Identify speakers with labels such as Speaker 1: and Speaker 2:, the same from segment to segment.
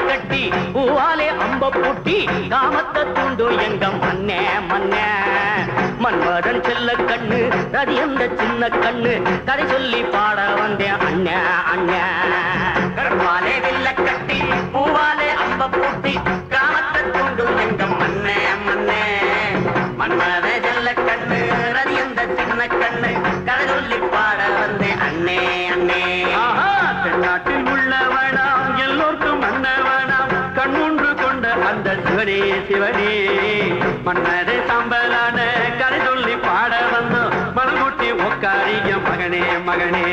Speaker 1: கட்டி பூவாலே அம்ப பூட்டி காமத்தை தூண்டு எங்க மண்ணே மண்ணே மன்மதன் செல்ல கண்ணு ரதி அந்த சின்ன கண்ணு கதை சொல்லி பாட வந்தேன் அண்ணே அண்ணே கருவாலே வில்ல கட்டி பூவாலே அம்ப பூட்டி காமத்தை தூண்டு எங்க மண்ணே மண்ணே மன்மதன் செல்ல கண்ணு ரதி அந்த சின்ன கண்ணு கதை சொல்லி பாட வந்தேன் அண்ணே அண்ணே தென்னாட்டில் உள்ளவனாம் எல்லோருக்கும் மன்னவனாம் கண்ணொன்று கொண்ட அந்த சிவனே சிவனே மன்னரே சம்பலான கதை சொல்லி பாட வந்தோம் மனமுட்டி உக்காரிய மகனே மகனே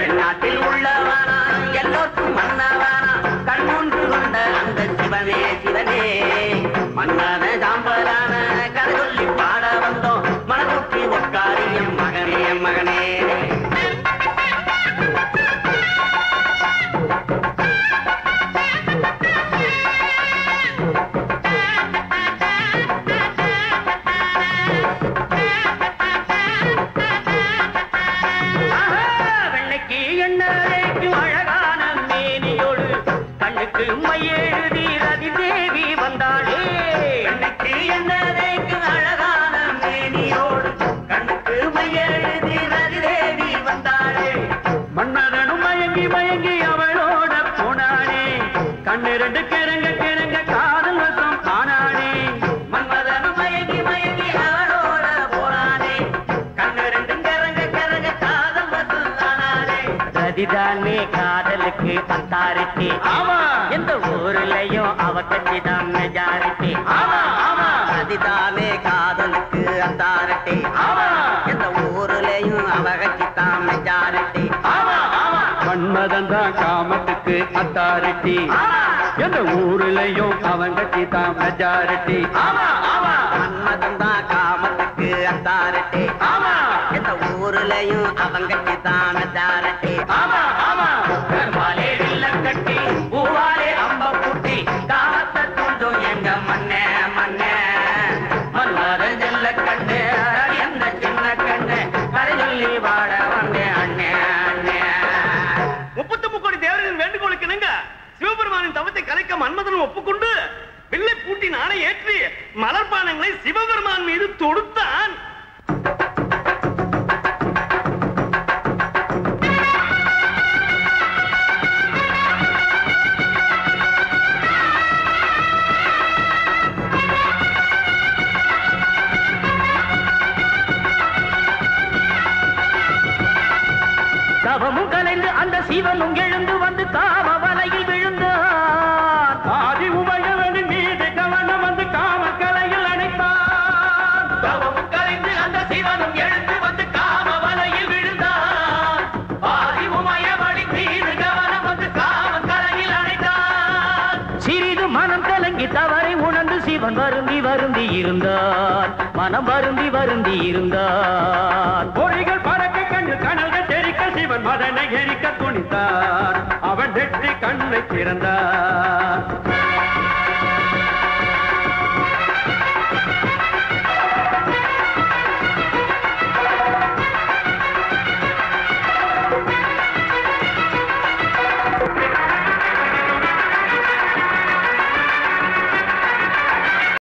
Speaker 1: தென்னாட்டில் உள்ளவனாம் எல்லோருக்கும் மன்னவனாம் கண்ணொன்று கொண்ட அந்த சிவனே சிவனே மன்னரே சம்பலான கதை சொல்லி பாட வந்தோம் மனமுட்டி உக்காரிய மகனே மகனே மையெழுதி ரதி தேவி வந்தாளே கண்ணுக்கு என்னதைக்கு அழகான மேனியோடு கண்ணுக்கு மையெழுதி ரதி தேவி வந்தாளே மன்னரனும் மயங்கி மயங்கி அவளோட போனானே கண்ணு ரெண்டு கிறங்க கிறங்க காதல் வசம் ஆனானே மன்மதனும் மயங்கி மயங்கி அவளோட போனானே கண்ணு ரெண்டு கிறங்க கிறங்க காதல் வசம் ஆனானே ரதிதானே காதலுக்கு அத்தாரிட்டி ஆமா எந்த ஊர்லயும் அவ கட்சிதான் மெஜாரிட்டி ஆமா ஆமா அதுதானே காதலுக்கு அத்தாரிட்டி ஆமா எந்த ஊர்லயும் அவ கட்சிதான் மெஜாரிட்டி ஆமா ஆமா மன்மதன் தான் காமத்துக்கு அத்தாரிட்டி எந்த ஊர்லயும் அவன் கட்சிதான் மெஜாரிட்டி ஆமா ஆமா மன்மதன் தான் காமத்துக்கு அத்தாரிட்டி ஆமா எந்த ஊர்லயும் அவன் கட்சிதான் மெஜாரிட்டி ஆமா ஆமா கருவாலே வில்ல கட்டி பூவாலே அம்ப பூட்டி காமத்தை தூண்டும் எங்க மண்ணே மண்ணே மன்மத செல்ல கண்ணு எந்த சின்ன கண்ணு கதை சொல்லி வாட வந்தேன் அண்ணே அண்ணே 33 கோடி தேவரின் வேண்டுகோளுக்கு இணங்க சிவபெருமானின் தவத்தை கலைக்க மன்மதன் ஒப்புக்கொண்டு வில்லை பூட்டி நாளை ஏற்றி மலர்பானங்களை சிவபெருமான் மீது தொடுத்தான். தவமும் கலைந்து அந்த சிவனும் எழுந்து வந்து காம வலையில் விழுந்தான். ஆதி உமையவனின் மீது கவனம் வந்து காம கலையில் அணைத்தான். தவமும் கலைந்து அந்த சிவனும் எழுந்து வந்து காம வலையில் விழுந்தான். ஆதி உமையவனின் மீது கவனம் வந்து காம கலையில் அணைத்தான். சிறிது மனம் கலங்கி தவறை உணர்ந்து சிவன் வருந்தி வருந்தி இருந்தான். மனம் வருந்தி வருந்தி இருந்தான். பொறிகள் பறக்க கண்டு கனல்கள் தெரிக்க சிவன் மதனை எரிக்க துணித்தான். அவன் வெற்றி கண்ணை திறந்தான்.